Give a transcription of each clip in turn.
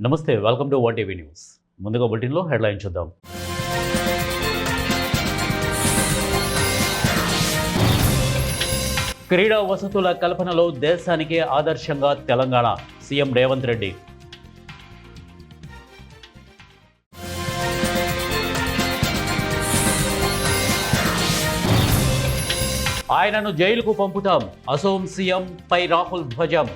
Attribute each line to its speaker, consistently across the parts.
Speaker 1: నమస్తే, welcome to one TV news. ముందుగా బులెటిన్లో హెడ్లైన్ చూద్దాం. క్రీడా వసతుల కల్పనలో దేశానికే ఆదర్శంగా తెలంగాణ సీఎం రేవంత్ రెడ్డి. ఆయనను జైలుకు పంపుతాం, అసోం సీఎం పై రాహుల్ ధ్వజం.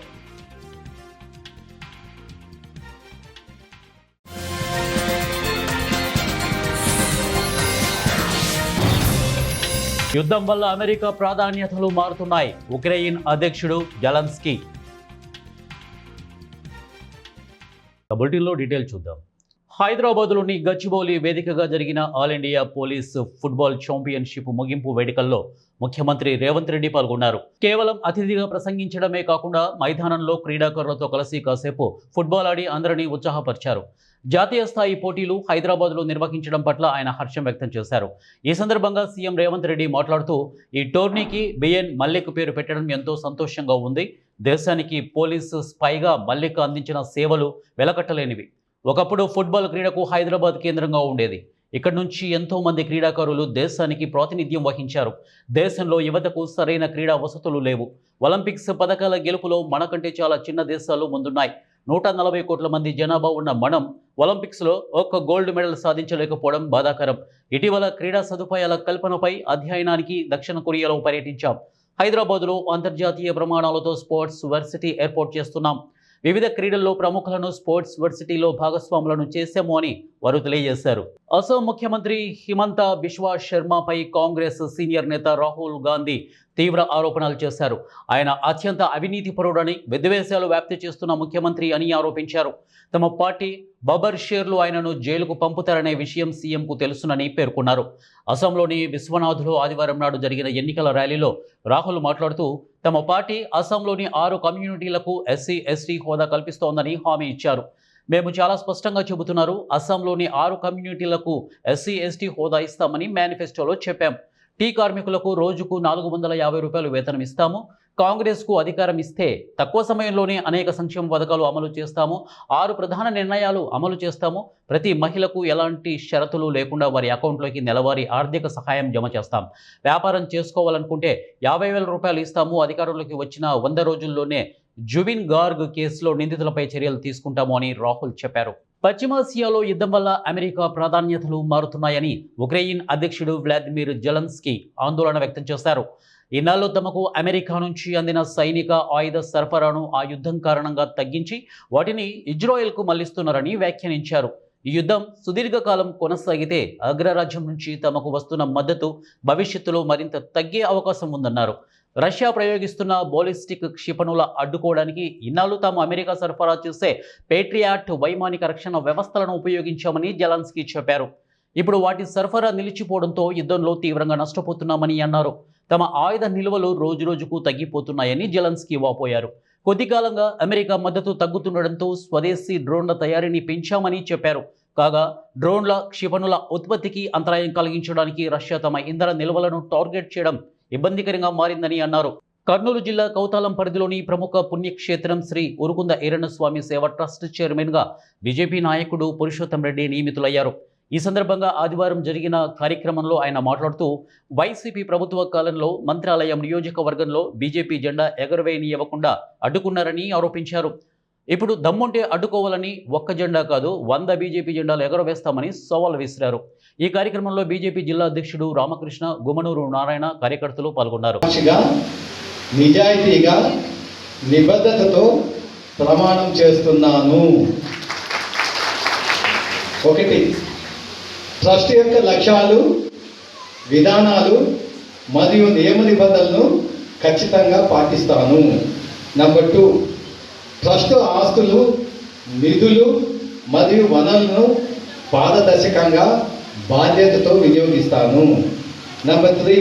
Speaker 1: యుద్ధం వల్ల అమెరికా ప్రాధాన్యతలు మారుతున్నాయి, ఉక్రెయిన్ అధ్యక్షుడు జెలెన్స్కీ. బులెటిన్లో డీటెయిల్ చూద్దాం. హైదరాబాద్లోని గచ్చిబౌలి వేదికగా జరిగిన all India police football championship ముగింపు వేడుకల్లో ముఖ్యమంత్రి రేవంత్ రెడ్డి పాల్గొన్నారు. కేవలం అతిథిగా ప్రసంగించడమే కాకుండా మైదానంలో క్రీడాకారులతో కలిసి కాసేపు ఫుట్బాల్ ఆడి అందరినీ ఉత్సాహపరిచారు. జాతీయ స్థాయి పోటీలు హైదరాబాద్లో నిర్వహించడం పట్ల ఆయన హర్షం వ్యక్తం చేశారు. ఈ సందర్భంగా సీఎం రేవంత్ రెడ్డి మాట్లాడుతూ, ఈ టోర్నీకి బిఎన్ మల్లిక్ పేరు పెట్టడం ఎంతో సంతోషంగా ఉంది. దేశానికి పోలీసు స్పైగా మల్లిక్ అందించిన సేవలు వెలకట్టలేనివి. ఒకప్పుడు ఫుట్బాల్ క్రీడకు హైదరాబాద్ కేంద్రంగా ఉండేది. ఇక్కడి నుంచి ఎంతో మంది క్రీడాకారులు దేశానికి ప్రాతినిధ్యం వహించారు. దేశంలో యువతకు సరైన క్రీడా వసతులు లేవు. ఒలింపిక్స్ పథకాల గెలుపులో మనకంటే చాలా చిన్న దేశాలు ముందున్నాయి. 140 కోట్ల మంది జనాభా ఉన్న మనం ఒలింపిక్స్లో ఒక్క గోల్డ్ మెడల్ సాధించలేకపోవడం బాధాకరం. ఇటీవల క్రీడా సదుపాయాల కల్పనపై అధ్యయనానికి దక్షిణ కొరియాలో పర్యటించాం. హైదరాబాద్లో అంతర్జాతీయ ప్రమాణాలతో స్పోర్ట్స్ వర్సిటీ ఏర్పాటు చేస్తున్నాం. వివిధ క్రీడల్లో ప్రముఖులను స్పోర్ట్స్ వర్సిటీలో భాగస్వాములను చేశాము అని వారు తెలియజేశారు. అసోం ముఖ్యమంత్రి హిమంత బిశ్వా శర్మపై కాంగ్రెస్ సీనియర్ నేత రాహుల్ గాంధీ తీవ్ర ఆరోపణలు చేశారు. ఆయన అత్యంత అవినీతిపరుడని, విద్వేషాలు వ్యాప్తి చేస్తున్న ముఖ్యమంత్రి అని ఆరోపించారు. తమ పార్టీ బబర్ షేర్లు ఆయనను జైలుకు పంపుతారనే విషయం సీఎంకు తెలుసునని పేర్కొన్నారు. అసోంలోని విశ్వనాథ్లో ఆదివారం నాడు జరిగిన ఎన్నికల ర్యాలీలో రాహుల్ మాట్లాడుతూ, తమ పార్టీ అసోంలోని 6 కమ్యూనిటీలకు ఎస్సీ ఎస్టీ హోదా కల్పిస్తోందని హామీ ఇచ్చారు. మేము చాలా స్పష్టంగా చెబుతున్నారు, అస్సాంలోని 6 కమ్యూనిటీలకు ఎస్సీ ఎస్టీ హోదా ఇస్తామని మేనిఫెస్టోలో చెప్పాం. టీ కార్మికులకు రోజుకు 450 రూపాయలు వేతనం ఇస్తాము. కాంగ్రెస్కు అధికారం ఇస్తే తక్కువ సమయంలోనే అనేక సంక్షేమ పథకాలు అమలు చేస్తాము. 6 ప్రధాన నిర్ణయాలు అమలు చేస్తాము. ప్రతి మహిళకు ఎలాంటి షరతులు లేకుండా వారి అకౌంట్లోకి నెలవారీ ఆర్థిక సహాయం జమ చేస్తాం. వ్యాపారం చేసుకోవాలనుకుంటే 50,000 రూపాయలు ఇస్తాము. అధికారంలోకి వచ్చిన 100 రోజుల్లోనే జుబిన్ గార్గ్ కేసులో నిందితులపై చర్యలు తీసుకుంటాము అని రాహుల్ చెప్పారు. పశ్చిమాసియాలో యుద్ధం వల్ల అమెరికా ప్రాధాన్యతలు మారుతున్నాయని ఉక్రెయిన్ అధ్యక్షుడు వ్లాదిమిర్ జెలెన్స్కీ ఆందోళన వ్యక్తం చేశారు. ఇన్నాళ్ళు తమకు అమెరికా నుంచి అందిన సైనిక ఆయుధ సరఫరాను ఆ యుద్ధం కారణంగా తగ్గించి వాటిని ఇజ్రాయెల్కు మళ్లిస్తున్నారని వ్యాఖ్యానించారు. ఈ యుద్ధం సుదీర్ఘకాలం కొనసాగితే అగ్రరాజ్యం నుంచి తమకు వస్తున్న మద్దతు భవిష్యత్తులో మరింత తగ్గే అవకాశం ఉందన్నారు. రష్యా ప్రయోగిస్తున్న బాలిస్టిక్ క్షిపణుల అడ్డుకోవడానికి ఇన్నాళ్ళు తాము అమెరికా సరఫరా చేసే పేట్రియాట్ వైమానిక రక్షణ వ్యవస్థలను ఉపయోగించామని జెలెన్స్కీ చెప్పారు. ఇప్పుడు వాటి సరఫరా నిలిచిపోవడంతో యుద్ధంలో తీవ్రంగా నష్టపోతున్నామని అన్నారు. తమ ఆయుధ నిల్వలు రోజురోజుకు తగ్గిపోతున్నాయని జెలెన్స్కీ వాపోయారు. కొద్ది కాలంగా అమెరికా మద్దతు తగ్గుతుండడంతో స్వదేశీ డ్రోన్ల తయారీని పెంచామని చెప్పారు. కాగా డ్రోన్ల క్షిపణుల ఉత్పత్తికి అంతరాయం కలిగించడానికి రష్యా తమ ఇంధన నిల్వలను టార్గెట్ చేయడం ఇబ్బందికరంగా మారిందని అన్నారు. కర్నూలు జిల్లా కౌతాలం పరిధిలోని ప్రముఖ పుణ్యక్షేత్రం శ్రీ ఉరుకుంద ఈరన్నస్వామి సేవ ట్రస్ట్ చైర్మన్గా బీజేపీ నాయకుడు పురుషోత్తం రెడ్డి నియమితులయ్యారు. ఈ సందర్భంగా ఆదివారం జరిగిన కార్యక్రమంలో ఆయన మాట్లాడుతూ, వైసీపీ ప్రభుత్వ కాలంలో మంత్రాలయం నియోజకవర్గంలో బీజేపీ జెండా ఎగరవేయనివ్వకుండా అడ్డుకున్నారని ఆరోపించారు. ఇప్పుడు దమ్ముంటే అడ్డుకోవాలని ఒక్క జెండా కాదు 100 బీజేపీ జెండాలు ఎగరవేస్తామని సవాల్ విసిరారు. ఈ కార్యక్రమంలో బీజేపీ జిల్లా అధ్యక్షుడు రామకృష్ణ, గుమ్మనూరు నారాయణ కార్యకర్తలు పాల్గొన్నారు.
Speaker 2: నిజాయితీగా నిబద్ధతతో ప్రమాణం చేస్తున్నాను. 1. ట్రస్ట్ యొక్క లక్ష్యాలు, విధానాలు మరియు నియమ నిబంధనలను ఖచ్చితంగా పాటిస్తాను. 2. ట్రస్ట్ ఆస్తులు, నిధులు మరియు వనరులను పారదర్శకంగా బాధ్యతతో వినియోగిస్తాను. 3.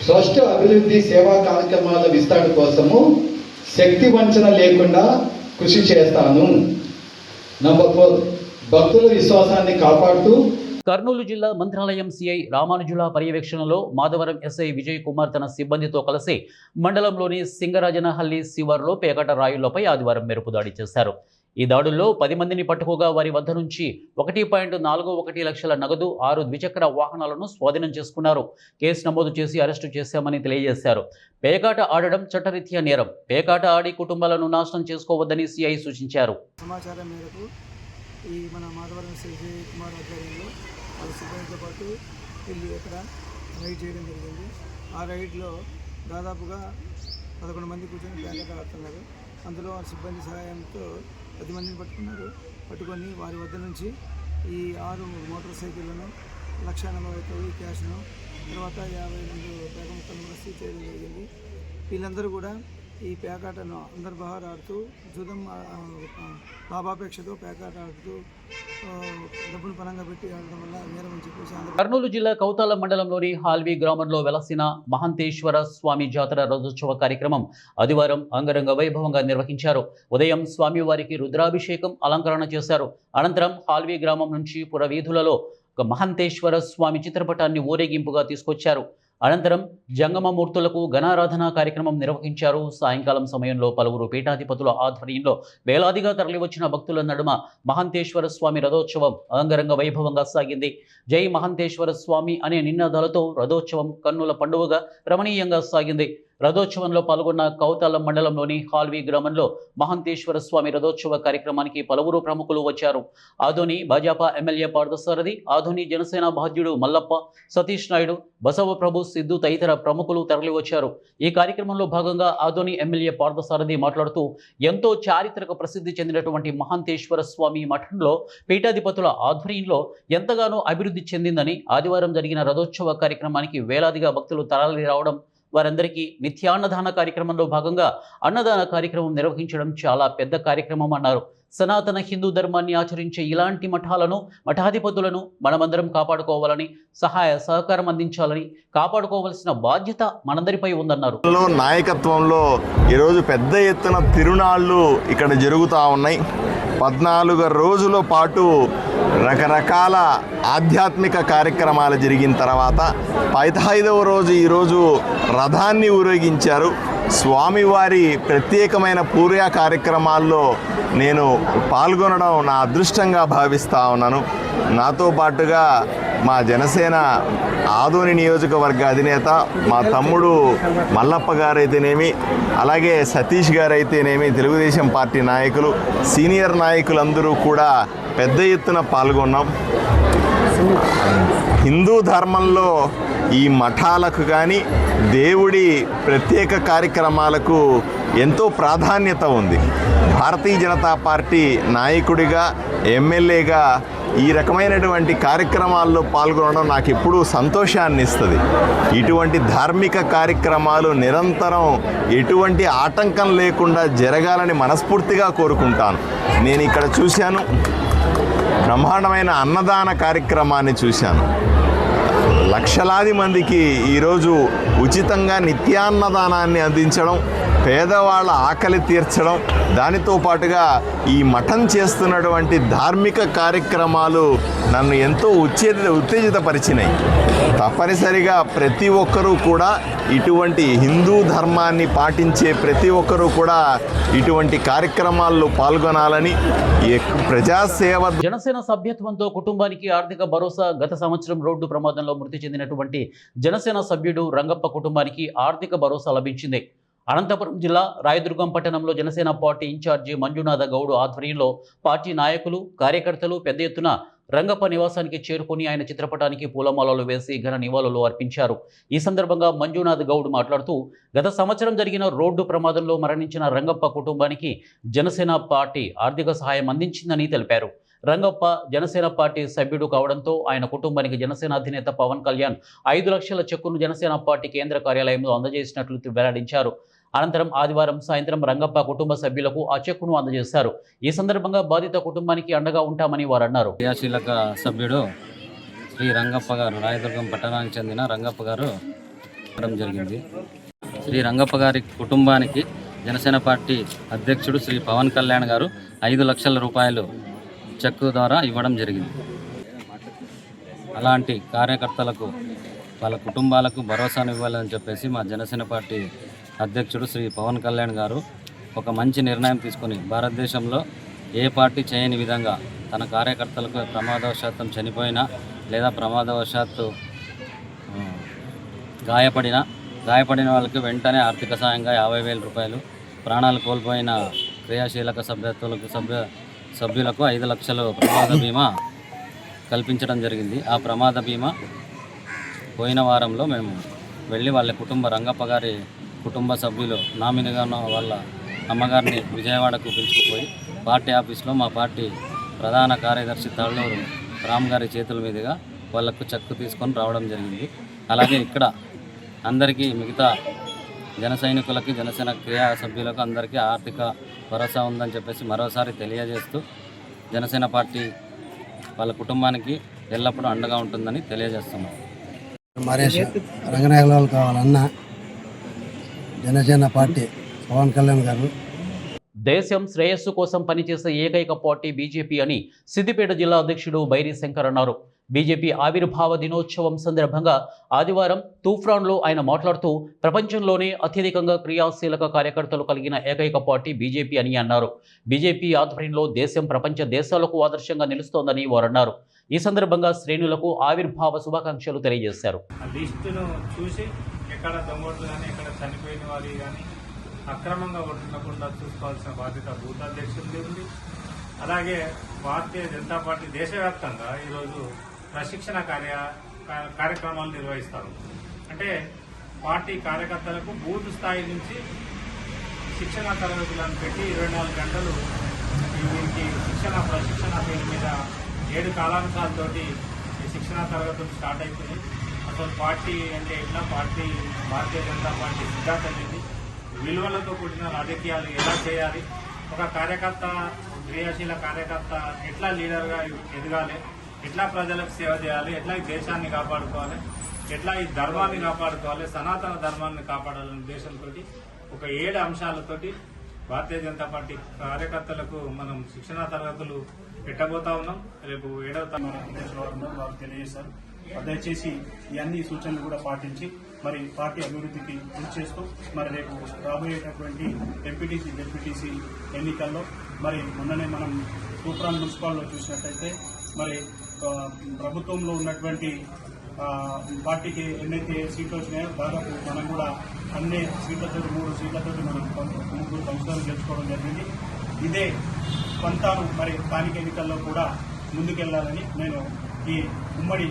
Speaker 2: ట్రస్ట్ అభివృద్ధి సేవా కార్యక్రమాల విస్తరణ కోసము శక్తి వంచన లేకుండా కృషి చేస్తాను. 4. భక్తుల విశ్వాసాన్ని కాపాడుతూ
Speaker 1: కర్నూలు జిల్లా మంత్రాలయం సిఐ రామానుజుల పర్యవేక్షణలో మాధవరం ఎస్ఐ విజయ్ కుమార్ తన సిబ్బందితో కలిసి మండలంలోని సింగరాజనహల్లి శివారులో పేకట రాయుళ్లపై ఆదివారం మెరుపు దాడి చేశారు. ఈ దాడుల్లో 10 మందిని పట్టుకోగా వారి వద్ద నుంచి 1.41 లక్షల నగదు 6 ద్విచక్ర వాహనాలను స్వాధీనం చేసుకున్నారు. కేసు నమోదు చేసి అరెస్టు చేశామని తెలియజేశారు. పేకాట ఆడడం చట్టరీత్యా నేరం. పేకాట ఆడి కుటుంబాలను నాశనం చేసుకోవద్దని సిఐ సూచించారు.
Speaker 3: సమాచారం మేరకు ఈ మన మాధవరం శ్రీ కుమార్ ఆధ్వర్యంలో వాళ్ళ సిబ్బందితో పాటు వెళ్ళి ఇక్కడ రైడ్ చేయడం జరిగింది. ఆ రైడ్లో దాదాపుగా 11 మంది కూర్చొని పేకాట ఆడుతున్నారు. అందులో వాళ్ళ సిబ్బంది సహాయంతో 10 మందిని పట్టుకొని వారి వద్ద నుంచి ఈ 6 మోటార్ సైకిళ్లను 1,40,000 క్యాష్ను తర్వాత 52 పేక ముక్కలను కూడా సీజ్ చేయడం జరిగింది. వీళ్ళందరూ కూడా ఈ పేకాటను అందరు బాగా ఆడుతూ జూదం లాభాపేక్షతో పేకాట ఆడుతూ డబ్బును పనంగా పెట్టి ఆడడం వల్ల నేరం అని చెప్పేసి
Speaker 1: కర్నూలు జిల్లా కౌతాల మండలంలోని హాల్వి గ్రామంలో వెలసిన మహంతేశ్వర స్వామి జాతర రథోత్సవ కార్యక్రమం ఆదివారం అంగరంగ వైభవంగా నిర్వహించారు. ఉదయం స్వామివారికి రుద్రాభిషేకం అలంకరణ చేశారు. అనంతరం హాల్వి గ్రామం నుంచి పురవీధులలో ఒక మహంతేశ్వర స్వామి చిత్రపటాన్ని ఊరేగింపుగా తీసుకొచ్చారు. అనంతరం జంగమమూర్తులకు ఘనారాధన కార్యక్రమం నిర్వహించారు. సాయంకాలం సమయంలో పలువురు పీఠాధిపతుల ఆధ్వర్యంలో వేలాదిగా తరలివచ్చిన భక్తుల నడుమ మహంతేశ్వర స్వామి రథోత్సవం అంగరంగ వైభవంగా సాగింది. జై మహంతేశ్వర స్వామి అనే నినాదాలతో రథోత్సవం కన్నుల పండుగగా రమణీయంగా సాగింది. రథోత్సవంలో పాల్గొన్న కౌతాలం మండలంలోని హాల్వి గ్రామంలో మహంతేశ్వర స్వామి రథోత్సవ కార్యక్రమానికి పలువురు ప్రముఖులు వచ్చారు. ఆదోని భాజపా ఎమ్మెల్యే పార్థసారథి, ఆదోని జనసేన బాధ్యుడు మల్లప్ప, సతీష్ నాయుడు, బసవప్రభు, సిద్ధు తదితర ప్రముఖులు తరలివచ్చారు. ఈ కార్యక్రమంలో భాగంగా ఆదోని ఎమ్మెల్యే పార్థసారథి మాట్లాడుతూ ఎంతో చారిత్రక ప్రసిద్ధి చెందినటువంటి మహంతేశ్వర స్వామి మఠంలో పీఠాధిపతుల ఆధ్వర్యంలో ఎంతగానో అభివృద్ధి చెందిందని, ఆదివారం జరిగిన రథోత్సవ కార్యక్రమానికి వేలాదిగా భక్తులు తరలి రావడం, వారందరికీ నిత్యాన్నదాన కార్యక్రమంలో భాగంగా అన్నదాన కార్యక్రమం నిర్వహించడం చాలా పెద్ద కార్యక్రమం అన్నారు. సనాతన హిందూ ధర్మాన్ని ఆచరించే ఇలాంటి మఠాలను, మఠాధిపతులను మనమందరం కాపాడుకోవాలని, సహాయ సహకారం అందించాలని, కాపాడుకోవాల్సిన బాధ్యత మనందరిపై ఉందన్నారు.
Speaker 4: నాయకత్వంలో ఈరోజు పెద్ద ఎత్తున తిరునాళ్ళు ఇక్కడ జరుగుతూ ఉన్నాయి. 14 రోజుల పాటు రకరకాల ఆధ్యాత్మిక కార్యక్రమాలు జరిగిన తర్వాత 15వ రోజు ఈరోజు రథాన్ని ఊరేగించారు. స్వామివారి ప్రత్యేకమైన పూజా కార్యక్రమాల్లో నేను పాల్గొనడం నా అదృష్టంగా భావిస్తూ ఉన్నాను. నాతో పాటుగా మా జనసేన ఆదోని నియోజకవర్గ అధినేత మా తమ్ముడు మల్లప్ప గారైతేనేమి, అలాగే సతీష్ గారైతేనేమి, తెలుగుదేశం పార్టీ నాయకులు, సీనియర్ నాయకులందరూ కూడా పెద్ద ఎత్తున పాల్గొన్నాం. హిందూ ధర్మంలో ఈ మఠాలకు కానీ దేవుడి ప్రత్యేక కార్యక్రమాలకు ఎంతో ప్రాధాన్యత ఉంది. భారతీయ జనతా పార్టీ నాయకుడిగా, ఎమ్మెల్యేగా ఈ రకమైనటువంటి కార్యక్రమాల్లో పాల్గొనడం నాకు ఎప్పుడూ సంతోషాన్ని ఇస్తుంది. ఇటువంటి ధార్మిక కార్యక్రమాలు నిరంతరం ఎటువంటి ఆటంకం లేకుండా జరగాలని మనస్ఫూర్తిగా కోరుకుంటాను. నేను ఇక్కడ చూశాను, బ్రహ్మాండమైన అన్నదాన కార్యక్రమాన్ని చూశాను. లక్షలాది మందికి ఈరోజు ఉచితంగా నిత్యాన్నదానాన్ని అందించడం, పేదవాళ్ళ ఆకలి తీర్చడం, దానితో పాటుగా ఈ మఠం చేస్తున్నటువంటి ధార్మిక కార్యక్రమాలు నన్ను ఎంతో ఉత్తేజితపరిచినాయి. తప్పనిసరిగా ప్రతి ఒక్కరూ కూడా ఇటువంటి హిందూ ధర్మాన్ని పాటించే ప్రతి ఒక్కరూ కూడా ఇటువంటి కార్యక్రమాల్లో పాల్గొనాలని, ప్రజాసేవ.
Speaker 1: జనసేన సభ్యత్వంతో కుటుంబానికి ఆర్థిక భరోసా. గత సంవత్సరం రోడ్డు ప్రమాదంలో మృతి చెందినటువంటి జనసేన సభ్యుడు రంగప్ప కుటుంబానికి ఆర్థిక భరోసా లభించింది. అనంతపురం జిల్లా రాయదుర్గం పట్టణంలో జనసేన పార్టీ ఇన్ఛార్జి మంజునాథ గౌడ్ ఆధ్వర్యంలో పార్టీ నాయకులు, కార్యకర్తలు పెద్ద ఎత్తున రంగప్ప నివాసానికి చేరుకుని ఆయన చిత్రపటానికి పూలమాలలు వేసి ఘన నివాళులు అర్పించారు. ఈ సందర్భంగా మంజునాథ్ గౌడ్ మాట్లాడుతూ గత సంవత్సరం జరిగిన రోడ్డు ప్రమాదంలో మరణించిన రంగప్ప కుటుంబానికి జనసేన పార్టీ ఆర్థిక సహాయం అందించిందని తెలిపారు. రంగప్ప జనసేన పార్టీ సభ్యుడు కావడంతో ఆయన కుటుంబానికి జనసేన అధినేత పవన్ కళ్యాణ్ 5 లక్షల చెక్కును జనసేన పార్టీ కేంద్ర కార్యాలయంలో అందజేసినట్లు వెల్లడించారు. అనంతరం ఆదివారం సాయంత్రం రంగప్ప కుటుంబ సభ్యులకు ఆ చెక్కును అందజేశారు. ఈ సందర్భంగా బాధిత కుటుంబానికి అండగా ఉంటామని వారు అన్నారు.
Speaker 5: క్రియాశీలక సభ్యుడు శ్రీ రంగప్ప గారు, రాయదుర్గం పట్టణానికి చెందిన రంగప్ప గారు జరిగింది. శ్రీ రంగప్ప గారి కుటుంబానికి జనసేన పార్టీ అధ్యక్షుడు శ్రీ పవన్ కళ్యాణ్ గారు 5 లక్షల రూపాయలు చెక్కు ద్వారా ఇవ్వడం జరిగింది. అలాంటి కార్యకర్తలకు, వాళ్ళ కుటుంబాలకు భరోసాను ఇవ్వాలని చెప్పేసి మా జనసేన పార్టీ అధ్యక్షుడు శ్రీ పవన్ కళ్యాణ్ గారు ఒక మంచి నిర్ణయం తీసుకొని భారతదేశంలో ఏ పార్టీ చేయని విధంగా తన కార్యకర్తలకు ప్రమాదవశాత్తు చనిపోయినా లేదా ప్రమాదవశాత్తు గాయపడిన వాళ్ళకి వెంటనే ఆర్థిక సాయంగా 50,000 రూపాయలు, ప్రాణాలు కోల్పోయిన క్రియాశీలక సభ్యులకు 5 లక్షలు ప్రమాద బీమా కల్పించడం జరిగింది. ఆ ప్రమాద బీమా పోయిన వారంలో మేము వెళ్ళి వాళ్ళ రంగప్ప గారి కుటుంబ సభ్యులు నామినీగా ఉన్న వాళ్ళ అమ్మగారిని విజయవాడకు పిలుచుకుపోయి పార్టీ ఆఫీస్లో మా పార్టీ ప్రధాన కార్యదర్శి తల్లూరు రామ్ గారి చేతుల మీదుగా వాళ్ళకు చెక్కు తీసుకొని రావడం జరిగింది. అలాగే ఇక్కడ అందరికీ మిగతా జన సైనికులకి, జనసేన క్రియా సభ్యులకు అందరికీ ఆర్థిక భరోసా ఉందని చెప్పేసి మరోసారి తెలియజేస్తూ జనసేన పార్టీ వాళ్ళ కుటుంబానికి ఎల్లప్పుడూ అండగా ఉంటుందని తెలియజేస్తున్నాం.
Speaker 6: మరేష్ రంగనాయకులు కావాలన్న జనసేన పార్టీ పవన్ కళ్యాణ్ గారు.
Speaker 1: దేశం శ్రేయస్సు కోసం పనిచేసే ఏకైక పార్టీ బీజేపీ అని సిద్దిపేట జిల్లా అధ్యక్షుడు బైరి శంకర్ అన్నారు. బీజేపీ ఆవిర్భావ దినోత్సవం సందర్భంగా ఆదివారం తూఫ్రాన్లో ఆయన మాట్లాడుతూ ప్రపంచంలోనే అత్యధికంగా క్రియాశీలక కార్యకర్తలు కలిగిన ఏకైక పార్టీ బీజేపీ అని అన్నారు. బీజేపీ ఆధ్వర్యంలో దేశం ప్రపంచ దేశాలకు ఆదర్శంగా నిలుస్తోందని వారన్నారు. ఈ సందర్భంగా శ్రేణులకు ఆవిర్భావ శుభాకాంక్షలు తెలియజేశారు.
Speaker 7: లిస్టును చూసి ఎక్కడ దొంగోట్లు కానీ ఎక్కడ చనిపోయిన వారి కానీ అక్రమంగా ఉండకుండా చూసుకోవాల్సిన బాధ్యత బూత్ అధ్యక్షులది ఉంది. అలాగే భారతీయ జనతా పార్టీ దేశవ్యాప్తంగా ఈరోజు ప్రశిక్షణ కార్యక్రమాలు నిర్వహిస్తారు. అంటే పార్టీ కార్యకర్తలకు బూత్ స్థాయి నుంచి శిక్షణ తరగతులను పెట్టి 24 గంటలు వీరికి ప్రశిక్షణ పేరు మీద 7 కాలాంశాలతోటి ఈ శిక్షణ తరగతులు స్టార్ట్ అవుతుంది. అసలు పార్టీ అంటే ఎట్లా, భారతీయ జనతా పార్టీ సిద్ధాంతం ఏంటి, విలువలతో కూడిన రాజకీయాలు ఎలా చేయాలి, ఒక కార్యకర్త, క్రియాశీల కార్యకర్త ఎట్లా లీడర్గా ఎదగాలి, ఎట్లా ప్రజలకు సేవ చేయాలి, ఎట్లా ఈ దేశాన్ని కాపాడుకోవాలి, ఎట్లా ఈ ధర్మాన్ని కాపాడుకోవాలి, సనాతన ధర్మాన్ని కాపాడాలనే ఉద్దేశంతో ఒక 7 అంశాలతోటి భారతీయ జనతా పార్టీ కార్యకర్తలకు మనం శిక్షణా తరగతులు పెట్టబోతా ఉన్నాం. రేపు 7వ తరగతి వారు తెలియజేశారు. దయచేసి ఈ అన్ని సూచనలు కూడా పాటించి మరి పార్టీ అభివృద్ధికి కృషి చేస్తూ మరి రేపు రాబోయేటటువంటి ఎంపీటీసీ, జెడ్పీటీసీ ఎన్నికల్లో మరి మొన్ననే మనం తూప్రాన్ మున్సిపాల్లో చూసినట్టయితే మరి ప్రభుత్వంలో ఉన్నటువంటి పార్టీకి ఎన్నైతే సీట్లు వచ్చినాయో దాదాపు మనం కూడా అన్ని సీట్లతో 3 సీట్లతో మనం 3 కౌన్సిలర్లు గెలుచుకోవడం జరిగింది. ఇదే పంతాను మరి స్థానిక ఎన్నికల్లో కూడా ముందుకెళ్లాలని నేను ఈ ఉమ్మడి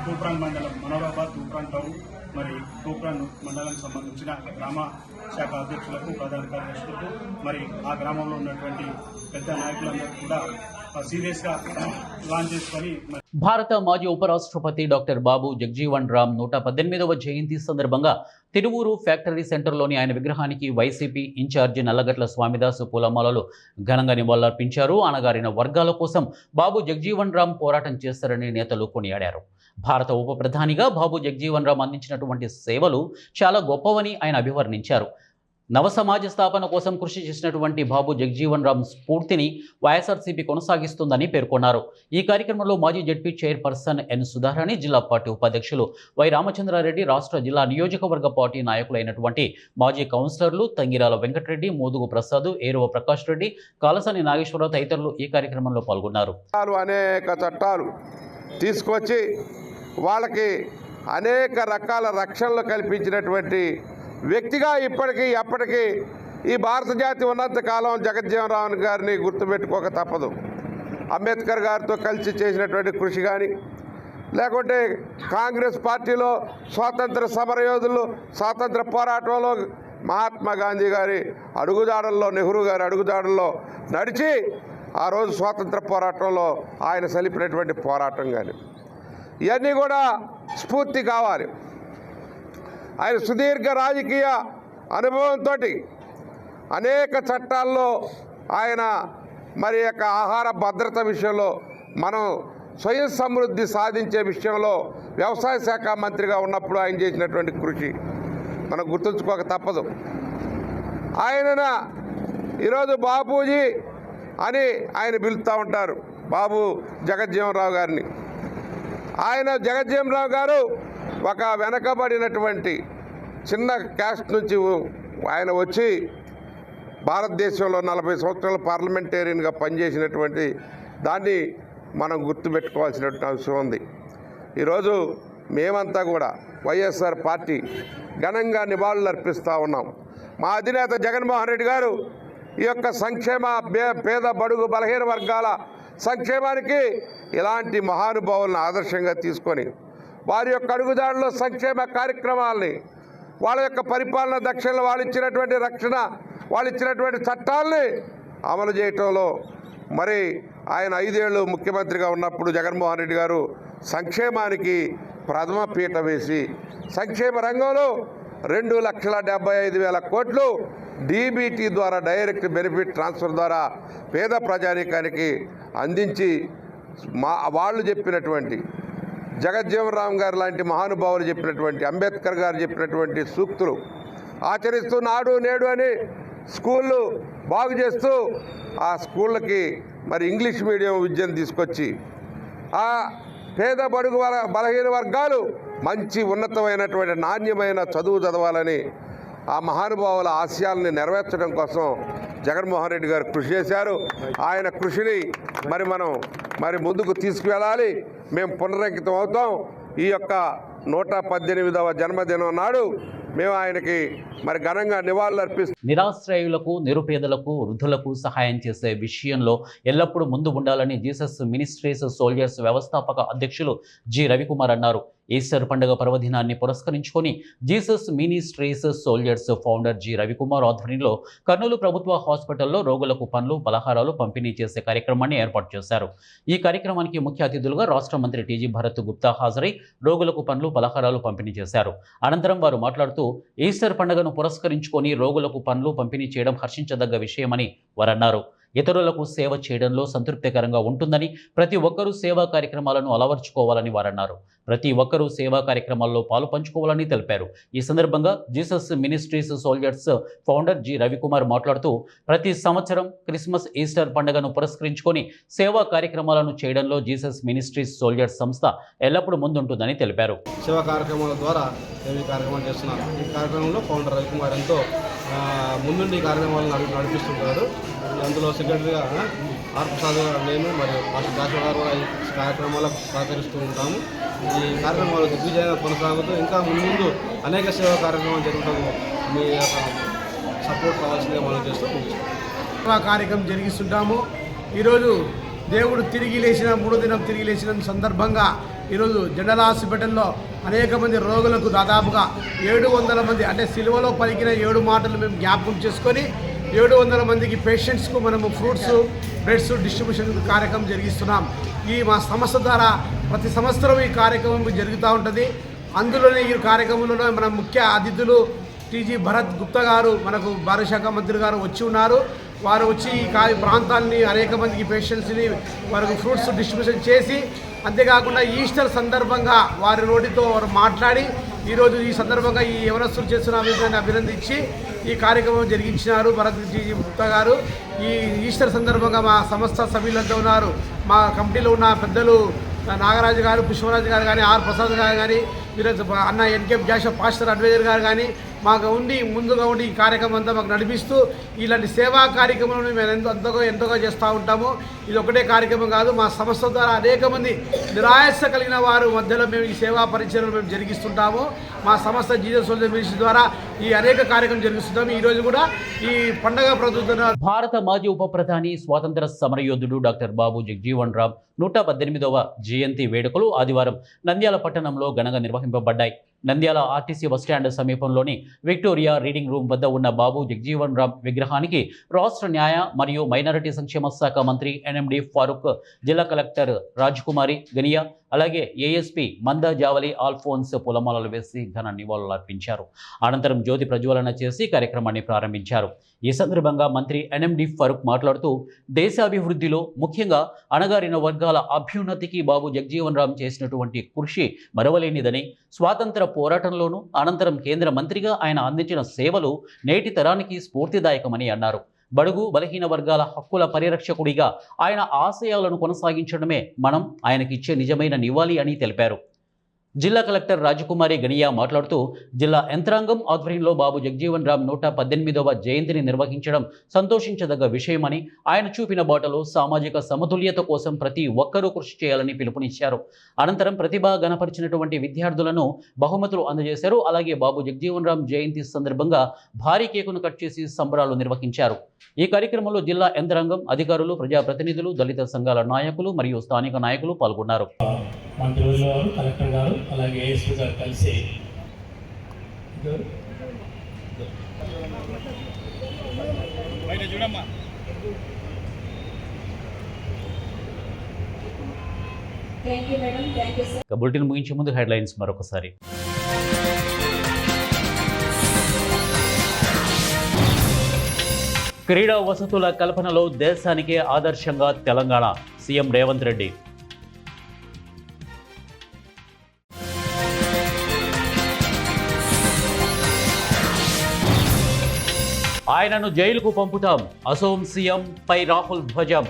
Speaker 7: తూప్రాన్ మండలం, మనోరాబాద్, తూప్రాన్ టౌన్, మరి తూప్రాన్ మండలానికి సంబంధించిన గ్రామ శాఖ అధ్యక్షులకు, ప్రధాన కార్యదర్శులకు, మరి ఆ గ్రామంలో ఉన్నటువంటి పెద్ద నాయకులందరూ కూడా సీరియస్గా లాంచ్ చేసుకొని.
Speaker 1: భారత మాజీ ఉపరాష్ట్రపతి డాక్టర్ బాబు జగజీవన్ రామ్ 118వ జయంతి సందర్భంగా తిరువూరు ఫ్యాక్టరీ సెంటర్లోని ఆయన విగ్రహానికి వైసీపీ ఇన్ఛార్జి నల్లగట్ల స్వామిదాసు పూలమాలలు ఘనంగా నివాళులర్పించారు. అణగారిన వర్గాల కోసం బాబు జగజీవన్ రామ్ పోరాటం చేస్తారని నేతలు కొనియాడారు. భారత ఉప ప్రధానిగా బాబు జగజీవన్ రామ్ అందించినటువంటి సేవలు చాలా గొప్పవని ఆయన అభివర్ణించారు. నవ సమాజ స్థాపన కోసం కృషి చేసినటువంటి బాబు జగజీవన్ రామ్ స్ఫూర్తిని వైఎస్ఆర్సీపీ కొనసాగిస్తుందని పేర్కొన్నారు. ఈ కార్యక్రమంలో మాజీ జడ్పీ చైర్పర్సన్ ఎన్ సుధారాణి, జిల్లా పార్టీ ఉపాధ్యక్షులు వై రామచంద్రారెడ్డి, రాష్ట్ర జిల్లా నియోజకవర్గ పార్టీ నాయకులైనటువంటి మాజీ కౌన్సిలర్లు తంగిరాల వెంకటరెడ్డి, మోదుగు ప్రసాద్, ఏరువ ప్రకాష్ రెడ్డి, కాలసాని నాగేశ్వరరావు తదితరులు ఈ కార్యక్రమంలో పాల్గొన్నారు.
Speaker 8: అనేక చట్టాలు తీసుకొచ్చి వాళ్ళకి అనేక రకాల రక్షణలు కల్పించినటువంటి వ్యక్తిగా ఇప్పటికీ ఎప్పటికీ ఈ భారత జాతి ఉన్నంతకాలం జగజ్జీవన్ రామ్ గారిని గుర్తుపెట్టుకోక తప్పదు. అంబేద్కర్ గారితో కలిసి చేసినటువంటి కృషి కానీ, లేకుంటే కాంగ్రెస్ పార్టీలో స్వాతంత్ర సమరయోధులు, స్వాతంత్ర పోరాటంలో మహాత్మా గాంధీ గారి అడుగుజాడల్లో, నెహ్రూ గారి అడుగుజాడల్లో నడిచి ఆ రోజు స్వాతంత్ర పోరాటంలో ఆయన సలిపినటువంటి పోరాటం కానీ, ఇవన్నీ కూడా స్ఫూర్తి కావాలి. ఆయన సుదీర్ఘ రాజకీయ అనుభవంతో అనేక చట్టాల్లో ఆయన మరి యొక్క ఆహార భద్రత విషయంలో, మనం స్వయం సమృద్ధి సాధించే విషయంలో వ్యవసాయ శాఖ మంత్రిగా ఉన్నప్పుడు ఆయన చేసినటువంటి కృషి మనం గుర్తుంచుకోక తప్పదు. ఆయన ఈరోజు బాపూజీ అని ఆయన పిలుస్తూ ఉంటారు, బాబు జగజ్జీవన్ రామ్ గారిని. ఆయన జగజ్జీవన్ రామ్ గారు ఒక వెనకబడినటువంటి చిన్న క్యాస్ట్ నుంచి ఆయన వచ్చి భారతదేశంలో 40 సంవత్సరాలు పార్లమెంటేరియన్గా పనిచేసినటువంటి దాన్ని మనం గుర్తుపెట్టుకోవాల్సినటువంటి అంశం ఉంది. ఈరోజు మేమంతా కూడా వైఎస్ఆర్ పార్టీ ఘనంగా నివాళులు అర్పిస్తూ ఉన్నాం. మా అధినేత జగన్మోహన్ రెడ్డి గారు ఈ యొక్క సంక్షేమ పేద బడుగు బలహీన వర్గాల సంక్షేమానికి ఇలాంటి మహానుభావులను ఆదర్శంగా తీసుకొని వారి యొక్క అడుగుదాడులో సంక్షేమ కార్యక్రమాలని, వాళ్ళ యొక్క పరిపాలన దక్షతలు, వాళ్ళు ఇచ్చినటువంటి రక్షణ, వాళ్ళు ఇచ్చినటువంటి చట్టాలని అమలు చేయటంలో మరి ఆయన 5 ఏళ్ళు ముఖ్యమంత్రిగా ఉన్నప్పుడు జగన్మోహన్ రెడ్డి గారు సంక్షేమానికి ప్రథమ పీట వేసి సంక్షేమ రంగంలో 2,75,000 కోట్లు డీబీటీ ద్వారా డైరెక్ట్ బెనిఫిట్ ట్రాన్స్ఫర్ ద్వారా పేద ప్రజానీకానికి అందించి వాళ్ళు చెప్పినటువంటి జగజ్జీవన్ రామ్ గారు లాంటి మహానుభావులు చెప్పినటువంటి, అంబేద్కర్ గారు చెప్పినటువంటి సూక్తులు ఆచరిస్తూ నాడు నేడు అని స్కూళ్ళు బాగు చేస్తూ ఆ స్కూళ్ళకి మరి ఇంగ్లీష్ మీడియం విద్యను తీసుకొచ్చి ఆ పేద బడుగు బలహీన వర్గాలు మంచి ఉన్నతమైనటువంటి నాణ్యమైన చదువు చదవాలని ఆ మహానుభావుల ఆశయాల్ని నెరవేర్చడం కోసం జగన్మోహన్ రెడ్డి గారు కృషి చేశారు. ఆయన కృషిని మనం ముందుకు తీసుకువెళ్ళాలి. మేము పునరంకితం అవుతాం. ఈ యొక్క 118వ జన్మదినం నాడు మేము ఆయనకి మరి ఘనంగా నివాళులు అర్పిస్తాం.
Speaker 1: నిరాశ్రయులకు, నిరుపేదలకు, వృద్ధులకు సహాయం చేసే విషయంలో ఎల్లప్పుడూ ముందు ఉండాలని జీసస్ మినిస్ట్రీస్ సోల్జర్స్ వ్యవస్థాపక అధ్యక్షులు జి రవికుమార్ అన్నారు. ఈస్టర్ పండుగ పర్వదినాన్ని పురస్కరించుకొని Jesus ministries soldiers founder G Ravikumar ఆధ్వర్యంలో కర్నూలు ప్రభుత్వ హాస్పిటల్లో రోగులకు పండ్లు, పలహారాలు పంపిణీ చేసే కార్యక్రమాన్ని ఏర్పాటు చేశారు. ఈ కార్యక్రమానికి ముఖ్య అతిథులుగా రాష్ట్ర మంత్రి టీజీ భరత్ గుప్తా హాజరై రోగులకు పండ్లు, పలహారాలు పంపిణీ చేశారు. అనంతరం వారు మాట్లాడుతూ ఈస్టర్ పండుగను పురస్కరించుకొని రోగులకు పండ్లు పంపిణీ చేయడం హర్షించదగ్గ విషయమని వారన్నారు. ఇతరులకు సేవ చేయడంలో సంతృప్తికరంగా ఉంటుందని, ప్రతి ఒక్కరూ సేవా కార్యక్రమాలను అలవర్చుకోవాలని వారన్నారు. ప్రతి ఒక్కరూ సేవా కార్యక్రమాల్లో పాలు పంచుకోవాలని తెలిపారు. ఈ సందర్భంగా Jesus ministries soldiers founder G Ravikumar మాట్లాడుతూ ప్రతి సంవత్సరం క్రిస్మస్, ఈస్టర్ పండుగను పురస్కరించుకొని సేవా కార్యక్రమాలను చేయడంలో జీసస్ మినిస్ట్రీస్ సోల్జర్స్ సంస్థ ఎల్లప్పుడూ ముందుంటుందని తెలిపారు.
Speaker 9: సేవా కార్యక్రమాల ద్వారా మేము ఈ కార్యక్రమాలు చేస్తున్నాం. ఈ కార్యక్రమంలో ఫౌండర్ రవికుమార్ ఎంతో ముందుండి ఈ కార్యక్రమాలను నడిపిస్తుంటారు. అందులో సెక్రటరీగా ఆర్ ప్రసాద్ నేను మరియు మాస్టర్ జాషువా గారు కూడా ఈ కార్యక్రమాలకు సహకరిస్తూ ఉంటాము. ఈ కార్యక్రమాలు దిగ్విజయంగా కొనసాగుతూ ఇంకా ముందు అనేక సేవా కార్యక్రమాలు జరుగుతాము. మీ యొక్క సపోర్ట్ కావాల్సిందిగా మనం చేస్తూ
Speaker 3: సేవా కార్యక్రమం జరిగిస్తుంటాము. ఈరోజు దేవుడు తిరిగి లేచిన 3వ దినం తిరిగి లేచిన సందర్భంగా ఈరోజు జనరల్ హాస్పిటల్లో అనేక మంది రోగులకు దాదాపుగా 700 మంది, అంటే సిలువలో పలికిన 7 మాటలు మేము జ్ఞాపకం చేసుకొని 700 మందికి పేషెంట్స్కు మనము ఫ్రూట్స్, బ్రెడ్స్ డిస్ట్రిబ్యూషన్ కార్యక్రమం జరిగిస్తున్నాం. ఈ మా సంస్థ ద్వారా ప్రతి సంవత్సరం ఈ కార్యక్రమం జరుగుతూ ఉంటుంది. అందులోనే ఈ కార్యక్రమంలో మన ముఖ్య అతిథులు టీజీ భరత్ గుప్తా గారు, మనకు భారత శాఖ మంత్రి గారు వచ్చి ఉన్నారు. వారు వచ్చి ఈ ప్రాంతాలని అనేక మందికి పేషెంట్స్ని వారికి ఫ్రూట్స్ డిస్ట్రిబ్యూషన్ చేసి, అంతేకాకుండా ఈస్టర్ సందర్భంగా వారి నోటితో వారు మాట్లాడి ఈరోజు ఈ సందర్భంగా ఈ యవనస్తులు చేస్తున్న అభివృద్ధిని అభినందించి ఈ కార్యక్రమం జరిగించినారు భరత్ గుప్తా గారు. ఈ ఈస్టర్ సందర్భంగా మా సంస్థ సభ్యులంతా ఉన్నారు. మా కమిటీలో ఉన్న పెద్దలు నాగరాజు గారు, పుష్పరాజు గారు కానీ, ఆర్ ప్రసాద్ గారు కానీ, అన్న ఎన్కే జాషువా పాస్టర్ అడ్వైజర్ గారు కానీ మాకు ముందుగా ఉండి ఈ కార్యక్రమం అంతా మాకు నడిపిస్తూ ఇలాంటి సేవా కార్యక్రమాలను మేము ఎంతగా చేస్తూ ఉంటాము. ఇది ఒకటే కార్యక్రమం కాదు, మా సంస్థ ద్వారా అనేక మంది నిరాశ కలిగిన వారు మధ్యలో మేము ఈ సేవా పరిచయలు మేము జరిగిస్తుంటాము. మా సంస్థ జీసస్ సోల్జర్ మినిస్ట్రీ ద్వారా ఈ అనేక కార్యక్రమం జరిగిస్తుంటాము. ఈరోజు కూడా ఈ పండగ ప్రభుత్వం
Speaker 1: భారత మాజీ ఉప ప్రధాని, స్వాతంత్ర సమరయోధుడు డాక్టర్ బాబు జగజీవన్ రామ్ 118వ జయంతి వేడుకలు ఆదివారం నంద్యాల పట్టణంలో ఘనంగా నిర్వహింపబడ్డాయి. నంద్యాల ఆర్టీసీ బస్టాండ్ సమీపంలోని విక్టోరియా రీడింగ్ రూమ్ వద్ద ఉన్న బాబు జగజీవన్ రామ్ విగ్రహానికి రాష్ట్ర న్యాయ మరియు మైనారిటీ సంక్షేమ శాఖ మంత్రి ఎన్ఎండి ఫారూక్, జిల్లా కలెక్టర్ రాజ్కుమారి గనియా, అలాగే ఏఎస్పీ మందా జావలి ఆల్ఫోన్స్ పూలమాలలు వేసి ఘన నివాళులర్పించారు. అనంతరం జ్యోతి ప్రజ్వలన చేసి కార్యక్రమాన్ని ప్రారంభించారు. ఈ సందర్భంగా మంత్రి ఎన్ఎండి ఫారూక్ మాట్లాడుతూ దేశాభివృద్ధిలో ముఖ్యంగా అణగారిన వర్గాల అభ్యున్నతికి బాబు జగజీవన్ రామ్ చేసినటువంటి కృషి మరవలేనిదని, స్వాతంత్ర పోరాటంలోనూ అనంతరం కేంద్ర మంత్రిగా ఆయన అందించిన సేవలు నేటి తరానికి స్ఫూర్తిదాయకమని అన్నారు. బడుగు బలహీన వర్గాల హక్కుల పరిరక్షకుడిగా ఆయన ఆశయాలను కొనసాగించడమే మనం ఆయనకిచ్చే నిజమైన నివాళి అని తెలిపారు. జిల్లా కలెక్టర్ రాజకుమారి గనియా మాట్లాడుతూ జిల్లా యంత్రాంగం ఆధ్వర్యంలో బాబు జగజీవన్ రామ్ 118వ జయంతిని నిర్వహించడం సంతోషించదగ్గ విషయమని, ఆయన చూపిన బాటలో సామాజిక సమతుల్యత కోసం ప్రతి ఒక్కరూ కృషి చేయాలని పిలుపునిచ్చారు. అనంతరం ప్రతిభ గణపరిచినటువంటి విద్యార్థులను బహుమతులు అందజేశారు. అలాగే బాబు జగజీవన్ రామ్ జయంతి సందర్భంగా భారీ కేకును కట్ చేసి సంబరాలు నిర్వహించారు. ఈ కార్యక్రమంలో జిల్లా యంత్రాంగం, అధికారులు, ప్రజాప్రతినిధులు, దళిత సంఘాల నాయకులు మరియు స్థానిక నాయకులు పాల్గొన్నారు.
Speaker 10: మంత్రులు గారు, కలెక్టర్ గారు, అలాగే ఏఎస్పీ గారు కలిసి
Speaker 1: బులెటిన్ ముగించే ముందు హెడ్లైన్స్ మరొకసారి. క్రీడా వసతుల కల్పనలో దేశానికే ఆదర్శంగా తెలంగాణ, సీఎం రేవంత్ రెడ్డి. ఆయనను జైలుకు పంపుతాం, అసోం సీఎం పై రాహుల్ ధ్వజం.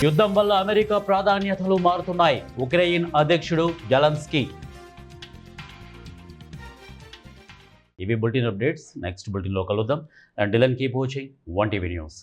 Speaker 1: యుద్ధం వల్ల అమెరికా ప్రాధాన్యతలు మారుతున్నాయి, ఉక్రెయిన్ అధ్యక్షుడు జెలెన్స్కీ. ఇవి బులెటిన్ అప్డేట్స్. నెక్స్ట్ బులెటిన్లో కలుద్దాం. And keep watching 1TV news.